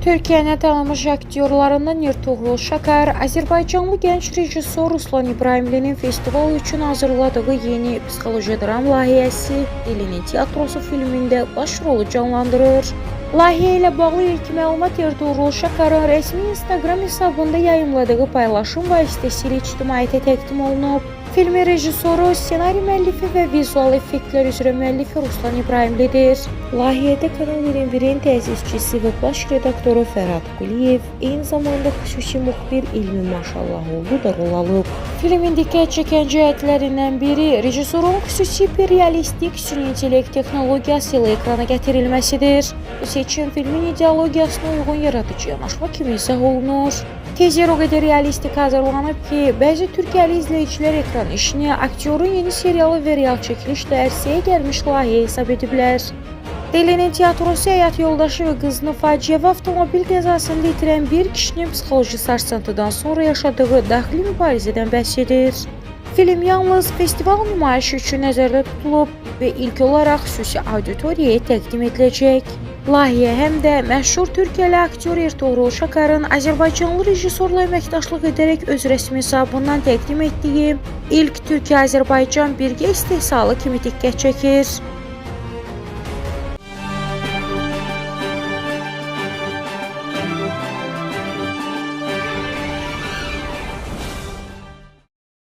Türkiye'nin tanınmış aktyorlarından Ertuğrul Şakar, Azərbaycanlı gənc rejissor Ruslan İbrahimlinin festival üçün hazırladığı yeni psixoloji dram layihəsi Dilinin Tiyatrosu filmində baş rolu canlandırır. Layihə ilə bağlı ilk məlumat Ertuğrul Şakarın rəsmi Instagram hesabında yayımladığı paylaşım vasitəsilə ictimaiyyətə təqdim olunub. Filmin rejissoru, ssenari müəllifi və vizual effektlər üzrə müəllifi Ruslan İbrahimlidir. Layihədə Kanal 21-in təsisçisi və baş redaktoru Fərhad Quliyev, eyni zamanda xüsusi müxbir İlmi Maşallahoğlu da rol alıb. Filmin diqqət çəkən cəhətlərindən biri rejissorun xüsusi realistik süni intellekt texnologiyası ilə ekrana gətirilməsidir. Bu seçim filmin ideologiyasına uyğun yaradıcı yanaşma kimi izah olunur. Tezyer o qədər realistik hazırlanıb ki, bəzi Türkiyəli izləyicilər ekran işini aktyorun yeni serialı və real çəkilişlə ərsəyə gəlmiş layihə hesab ediblər. Dilinin Tiyatrosu həyat yoldaşı və qızını faciəvi avtomobil qəzasında itirən bir kişinin psixoloji sarsıntıdan sonra yaşadığı daxili mübarizədən bəhs edir. Film yalnız festival nümayişi üçün nəzərdə tutulub və ilk olaraq xüsusi auditoriyaya təqdim ediləcək. Layihə həm də məşhur Türkiyəli aktyor Ertuğrul Şakarın Azərbaycanlı rejissorla əməkdaşlıq edərək öz rəsmi hesabından təqdim etdiyi ilk Türkiyə-Azərbaycan birgə istehsalı kimi diqqət çəkir.